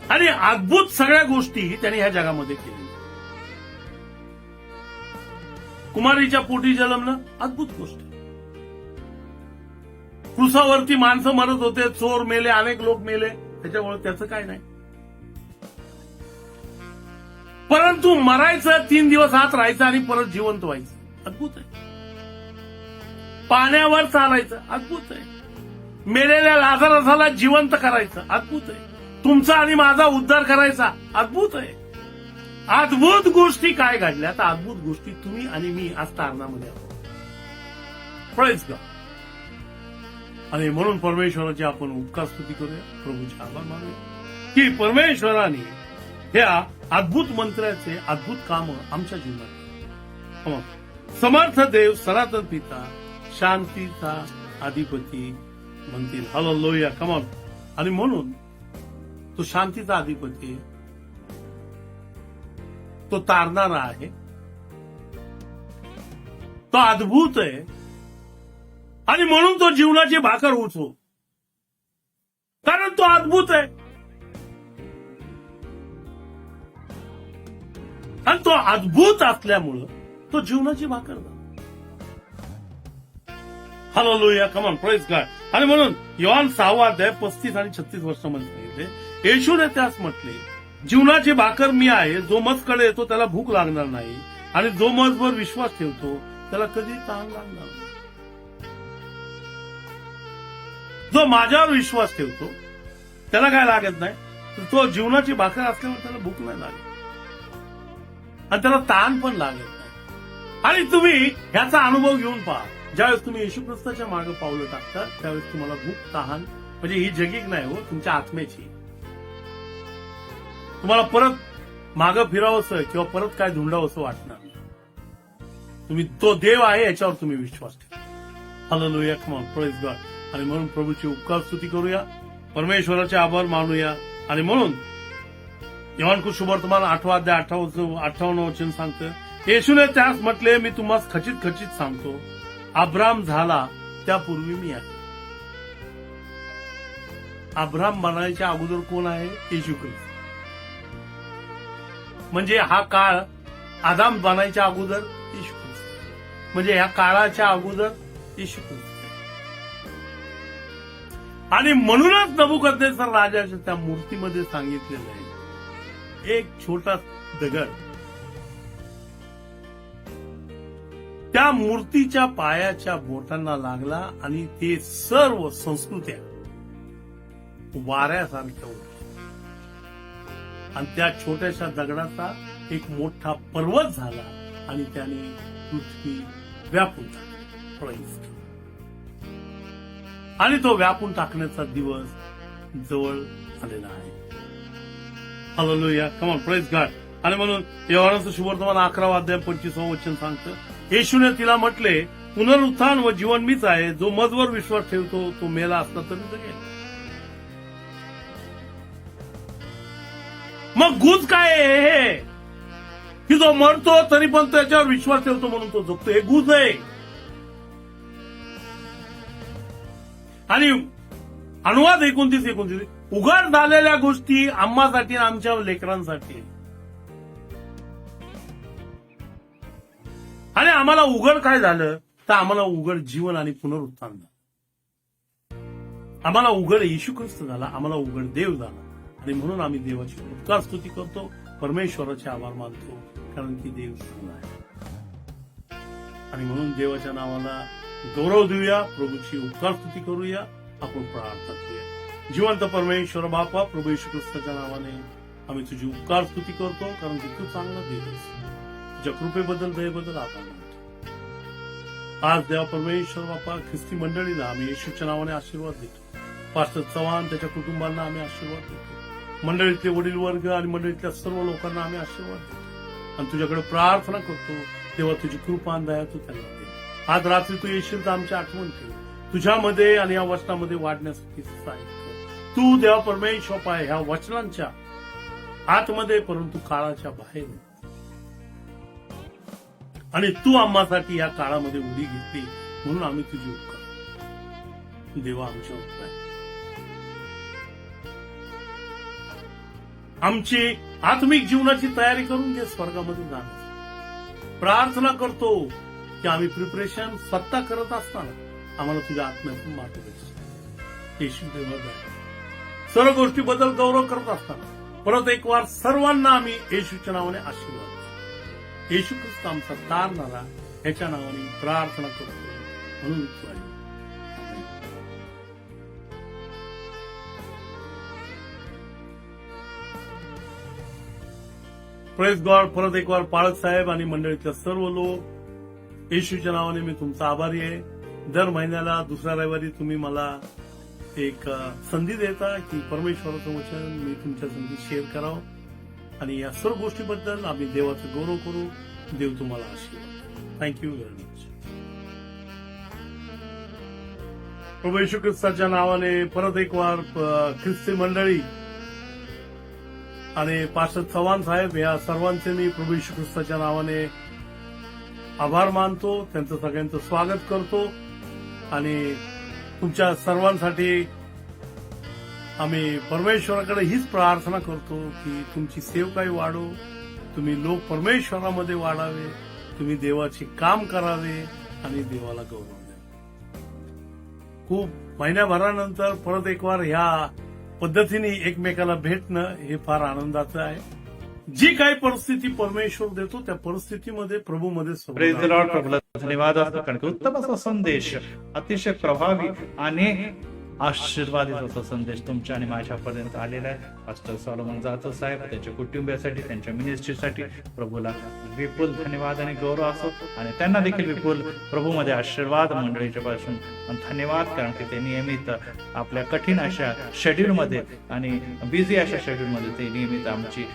आणि अद्भुत सगळ्या गोष्टी त्याने ह्या जगामध्ये केल्या. कुमारीच्या पोटी जन्मणं अद्भुत गोष्ट. क्रुसावरती माणसं मरत होते, चोर मेले, अनेक लोक मेले, त्याच्यामुळे त्याचं काय नाही. परंतु मरायचं, 3 दिवस आत राहायचं आणि परत जिवंत व्हायचं, अद्भुत आहे. पाण्यावर चालायचं, अद्भुत आहे. मेलेल्या लाजारसाला जिवंत करायचं, अद्भुत आहे. तुमचा आणि माझा उद्धार करायचा, अद्भुत आहे. अद्भुत गोष्टी काय घडल्या, तर अद्भुत गोष्टी तुम्ही आणि मी आज तारणामध्ये आहोत. Praise God. आणि म्हणून परमेश्वराची आपण उपकार स्तुती करूया, प्रभूचे आभार मानूया की परमेश्वराने ह्या अद्भुत मंत्र्याचे अद्भुत काम आमच्या जीवनात. समर्थ देव, सनातन पिता, शांतीचा अधिपती म्हणतील. Hallelujah, come on. आणि म्हणून तो शांतीचा अधिपती, तो तारणारा आहे, तो अद्भुत आहे. आणि म्हणून तो जीवनाची भाकर उचो, कारण तो अद्भुत आहे आणि तो अद्भुत असल्यामुळं तो जीवनाची भाकर. Hallelujah, come on, praise God. आणि म्हणून योहान 6 अध्याय 35 आणि 36 वर्षामध्ये सांगितले, येशूने त्यास म्हटले, जीवनाची भाकर मी आहे, जो मजकडे येतो त्याला भूक लागणार नाही आणि जो मजवर विश्वास ठेवतो त्याला कधी तहान लागणार नाही. जो माझ्यावर विश्वास ठेवतो त्याला काय लागत नाही, तर तो जीवनाची भाकर असल्यावर त्याला भूक नाही लागत आणि त्याला ताण पण लागत नाही. आणि तुम्ही ह्याचा अनुभव घेऊन पहा, ज्यावेळेस तुम्ही येशू ख्रिस्ताच्या मागे पावलं टाकता त्यावेळेस तुम्हाला भूक, तहान, म्हणजे ही जगिक नाही हो, तुमच्या आत्म्याची. तुम्हाला परत मागं फिरावंसं किंवा परत काय धुंडावंसं वाटणार. तुम्ही तो देव आहे याच्यावर तुम्ही विश्वास ठेवा. Hallelujah, come on, praise God. आणि म्हणून प्रभूची उपकार स्तुती करूया, परमेश्वराचे आभार मानूया. आणि म्हणून योहान सुवर्तमान 8 अध्याय 58 वचन सांगतं, येशूने त्यास म्हटले, मी तुम्हाला खचित खचित सांगतो, अब्राम झाला त्यापूर्वी मी आहे. अब्राम बनायच्या अगोदर कोण आहे? येशू ख्रिस्त. म्हणजे हा काळ आदाम बनायच्या अगोदर येशू ख्रिस्त, म्हणजे ह्या काळाच्या अगोदर येशू ख्रिस्त. आणि म्हणूनच नबुकदनेस्सर राजाच्या त्या मूर्तीमध्ये सांगितलेलं आहे, एक छोटा दगड त्या मूर्तीच्या पायाच्या बोटांना लागला आणि ते सर्व संस्कृत्या वाऱ्यासारख्या उडल्या आणि त्या छोट्याशा दगडाचा एक मोठा पर्वत झाला आणि त्याने पृथ्वी व्यापून टाकली. Praise God. आणि तो व्यापून टाकण्याचा दिवस जवळ आलेला आहे. Hallelujah, come on, praise God. आणि म्हणून योहानाचं शुभवर्तमान 11 अध्याय 25 वचन सांगतं, येशूने तिला म्हटले, पुनरुत्थान व जीवन मीच आहे, जो मजवर विश्वास ठेवतो तो मेला असला तरी जगेल. मग गुज काय आहे हे, की जो मरतो तरी पण त्याच्यावर विश्वास ठेवतो म्हणून तो जगतो, हे गुज आहे. आणि अनुवाद 29 उघड झालेल्या गोष्टी आम्हासाठी आणि आमच्या लेकरांसाठी, आणि आम्हाला उघड काय झालं तर आम्हाला उघड जीवन आणि पुनरुत्थान झालं. आम्हाला उघड येशू ख्रिस्त झाला, आम्हाला उघड देव झाला. आणि म्हणून आम्ही देवाची उपकार स्तुती करतो, परमेश्वराचे आभार मानतो, कारण की देव चांगला आहे. आणि म्हणून देवाच्या नावाला गौरव देऊया, प्रभूची उपकार स्तुती करूया, आपण प्रार्थना करूया. जिवंत परमेश्वर बापा, प्रभू येशू ख्रिस्ताच्या नावाने आम्ही तुझी उपकार स्तुती करतो, कारण की तू चांगला देव आहेस. तुझ्या कृपेबद्दल, दयेबद्दल आभार मानतो. आज देवा परमेश्वर बापा, ख्रिस्ती मंडळीला आम्ही येशूच्या नावाने आशीर्वाद देतो. पास्टर चव्हाण, त्याच्या कुटुंबांना आम्ही आशीर्वाद देतो. मंडळीतले वडील वर्ग आणि मंडळीतल्या सर्व लोकांना आम्ही आशीर्वाद देतो आणि तुझ्याकडे प्रार्थना करतो, तेव्हा तुझी कृपा आणि दया तू त्यांना दे. आज रात्री तू येशील तर आमची आठवण ठेव, तुझ्यामध्ये आणि या वचनामध्ये वाढण्यासाठी सहाय्य कर. तू देवा परमेश्वर पाय ह्या वचनांच्या आतमध्ये, परंतु काळाच्या बाहेर, आणि तू आम्हासाठी या काळामध्ये उडी घेतली म्हणून आम्ही तुझी उपकार देवा आमच्या उपकार. आमची आत्मिक जीवनाची तयारी करून घे स्वर्गामध्ये जाण्याची. प्रार्थना करतो की आम्ही प्रिपरेशन स्वतः करत असताना आम्हाला तुझ्या आत्म्यातून मार्गदर्शन येशू देवा सर्व गोष्टीबद्दल गौरव करत असताना परत एक वार सर्वांना आम्ही येशूच्या नावाने आशीर्वाद, येशू ख्रिस्त आमचा तारणारा, याच्या नावाने प्रार्थना करतो म्हणून प्रेज गॉड. परत एक वार पाळक साहेब आणि मंडळीतल्या सर्व लोक, येशूच्या नावाने मी तुमचा आभारी आहे. दर महिन्याला दुसऱ्या रविवारी तुम्ही मला एक संधी देता की परमेश्वराचं वचन मी तुमच्या संधी शेअर करावं, आणि या सर्व गोष्टीबद्दल आम्ही देवाचं गौरव करू. देव तुम्हाला आशीर्वाद. Thank you very much. प्रभू येशू ख्रिस्ताच्या नावाने परत एक वार ख्रिस्ती मंडळी आणि पास्टर चव्हाण साहेब या सर्वांचे मी प्रभू येशू ख्रिस्ताच्या नावाने आभार मानतो, त्यांचं सगळ्यांचं स्वागत करतो. आणि तुमच्या सर्वांसाठी आम्ही परमेश्वराकडे हीच प्रार्थना करतो की तुमची सेवकाई वाढो, तुम्ही लोक परमेश्वरामध्ये वाढावे, तुम्ही देवाचे काम करावे आणि देवाला गौरव द्यावे. खूप महिन्याभरानंतर परत एक वार ह्या पद्धतीने एकमेकाला भेटणं हे फार आनंदाचं आहे. जी काही परिस्थिती परमेश्वर देतो त्या परिस्थितीमध्ये प्रभूमध्ये प्रेज द लॉर्ड. प्रभूला धन्यवाद असतो, कारण की उत्तम असा संदेश, अतिशय प्रभावी आणि आशीर्वादित असा संदेश तुमच्या आणि माझ्यापर्यंत आलेला आहे. पास्टर सॉलोमन जाधव साहेब, त्यांच्या कुटुंबियासाठी, त्यांच्या मिनिस्ट्रीसाठी प्रभूला विपुल धन्यवाद आणि गौरव असो, आणि त्यांना देखील विपुल प्रभूमध्ये आशीर्वाद मंडळीच्या पासून धन्यवाद, कारण की ते नियमित आपल्या कठीण अशा शेड्यूलमध्ये आणि बिझी अशा शेड्यूलमध्ये ते नियमित आमची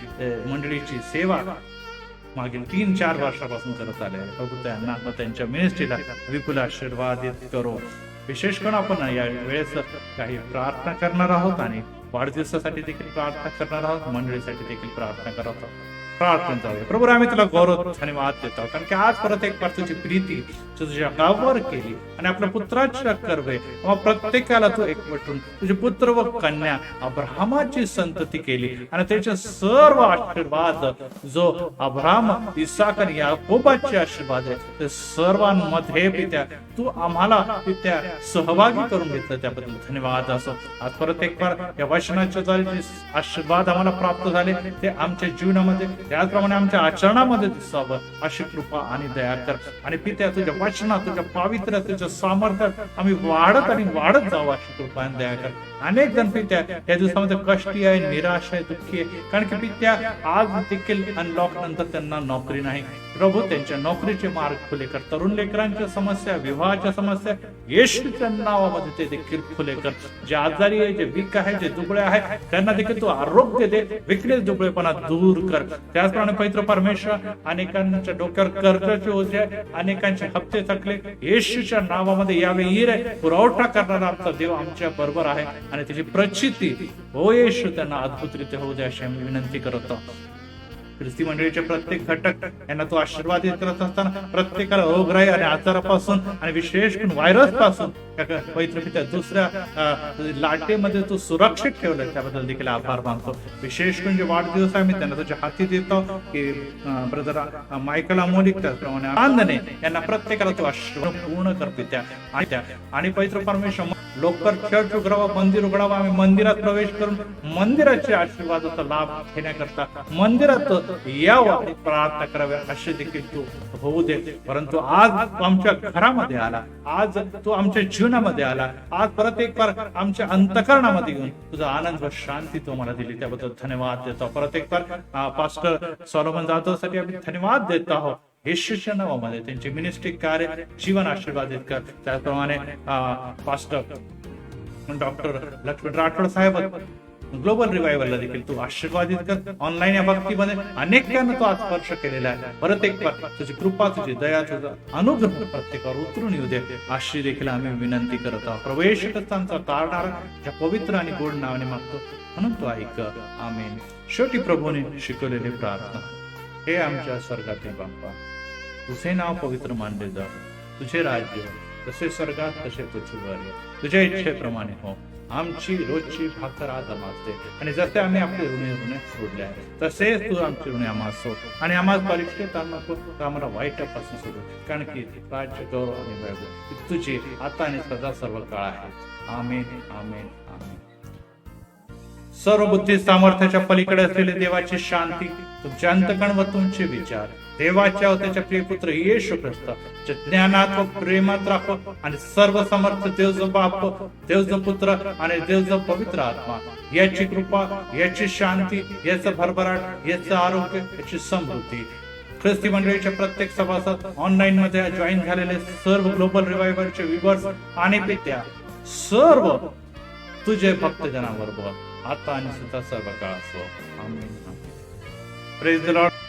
मंडळीची सेवा मागील 3-4 वर्षापासून करत आले आहे. प्रभू त्यांना त्यांच्या मिनिस्ट्रीला विपुल आशीर्वादित करो. विशेष करून आपण या वेळेस काही प्रार्थना करणार आहोत आणि वाढदिवसासाठी देखील प्रार्थना करणार आहोत, मंडळीसाठी देखील प्रार्थना करत आहोत. प्रार्थना जाऊया. प्रभू आम्ही तुला गौरव धन्यवाद देतो कारण की आज परत एक तुझी प्रीती तुझ्या गावावर केली आणि आपल्या पुत्राच्या कर्वे प्रत्येकाला तू एकवटून तुझे पुत्र व कन्या अब्राहमाची संतती केली आणि त्याचे सर्व आशीर्वाद जो अब्राहम इसाक आणि याकोबाचे आशीर्वाद आहे ते सर्वांमध्ये पित्या तू आम्हाला पित्या सहभागी करून घेतलं त्याबद्दल धन्यवाद असो. आज परत एक बार या वचनाच्या द्वारे जे आशीर्वाद आम्हाला प्राप्त झाले ते आमच्या जीवनामध्ये त्याचप्रमाणे आमच्या आचरणामध्ये दिसावं अशी कृपा आणि दया कर आणि पित्या तुझ्या वचनात तुझ्या पावित्र्यात तुझ्या सामर्थ्यात आम्ही वाढत आणि वाढत जावं अशी कृपा आणि दया कर. अनेक जण पित्या या दिवसामध्ये कष्टी आहे, निराश आहे, दुःखी आहे कारण की पित्या आज देखील अनलॉक नंतर त्यांना नोकरी नाही. प्रभू त्यांच्या नोकरीचे मार्ग खुले कर. तरुण लेकरांच्या समस्या, विवाहाच्या समस्या येशूच्या नावामध्ये ते देखील खुले कर. जे आजारी आहे, जे वीक आहे, जे दुबळे आहे त्यांना देखील तू आरोग्य दे. विकले दुबळेपणा दूर कर. त्याचप्रमाणे पवित्र परमेश्वर अनेकांच्या डोक्यावर कर्जाचे ओझे आहे, अनेकांचे हप्ते थकले येशूच्या नावामध्ये यावे येईल पुरवठा करणारा आमचा देव आमच्या बरोबर आहे आणि त्याची प्रचिती हो येशू त्यांना अद्भुतरित्या होऊ द्या अशी आम्ही विनंती करतो. ख्रिस्ती मंडळीचे प्रत्येक घटक यांना तो आशीर्वादित करत असताना प्रत्येकाला रोगराई आणि आजारापासून आणि विशेष करून व्हायरस पासून पवित्र पित्या दुसऱ्या लाटेमध्ये तू सुरक्षित ठेवलं त्याबद्दल देखील आभार मानतो. विशेष करून जे वाढदिवस आहे मी त्यांना तुझ्या हाती देतो की ब्रदर मायकल अमोलिक त्याचप्रमाणे आनंदने यांना प्रत्येकाला तू आशीर्वाद पूर्ण कर पित्या आणि पवित्र परमेश्वर लवकर चर्च उघडावा, मंदिर उघडावा. आम्ही मंदिरात प्रवेश करून मंदिराचे आशीर्वादाचा लाभ घेण्याकरता मंदिरात यावं आणि प्रार्थना कराव्या असे देखील तू होऊ दे. परंतु आज तू आमच्या घरामध्ये आला, आज तू आमच्या जीवनामध्ये आला, आज परत एक बार आमच्या अंतःकरणामध्ये येऊन तुझा आनंद व शांती तू मला दिली त्याबद्दल धन्यवाद देतो. परत एक बार पास्टर सॉलोमन जाधवसाठी आम्ही धन्यवाद देत आहोत. येशूच्या नावामध्ये त्यांचे मिनिस्ट्री कार्य जीवन आशीर्वादित कर. त्याचप्रमाणे पास्टर डॉक्टर लक्ष्मण राठोड साहेब ग्लोबल रिवायवलला देखील तू आशीर्वादित कर. ऑनलाईन या भक्तीमध्ये अनेकांना तो आज स्पर्श केलेला आहे. परत एक बार तुझी कृपा, तुझी दया, तुझा अनुग्रह प्रत्येकावर उतरून येऊ दे अशी देखील आम्ही विनंती करत आहोत. प्रवेश आमचा काढणारा ज्या पवित्र आणि गोड नावाने मागतो म्हणून तू ऐक. आमेन. शेवटी प्रभूने शिकवलेली प्रार्थना. हे आमच्या स्वर्गातील बाप्पा, तुझे नाव पवित्र मानले जा. तुझे राज्य जसे स्वर्गात तसे पृथ्वीवर. तुझ्या इच्छेप्रमाणे हो. आमची रोजची भाकर आज आम्हाला दे आणि जसे आम्ही आपले ऋणे सोडले आहे तसेच तू आमचे ऋणे आम्हाला सोड आणि आम्हाला परीक्षेत नको आम्हाला वाईटापासून सोडू कारण की राज्य, गौरव आणि वैभव तुझे आता आणि सदा सर्व काळ आहे. आमेन, आमेन, आमेन. सर्व बुद्धी सामर्थ्याच्या पलीकडे असलेले देवाची शांती तुमच्या अंतःकरण व तुमचे विचार देवाच्या व त्याच्या प्रिय पुत्र येशू ख्रिस्त ज्ञानात व प्रेमात राखो आणि सर्व समर्थ देव जो बाप, देव जो पुत्र आणि देव जो पवित्र आत्मा याची कृपा, याची शांती, याचं भरभराट, याचं आरोग्य, याची समृद्धी ख्रिस्ती मंडळीच्या प्रत्येक सभासद ऑनलाईन मध्ये जॉईन झालेले सर्व ग्लोबल रिवायवलचे व्ह्यूअर्स आणि पित्या सर्व तुझे भक्तजनांबरोबर आता आणि सुद्धा सर्व काळ असो. आमेन. Praise the Lord.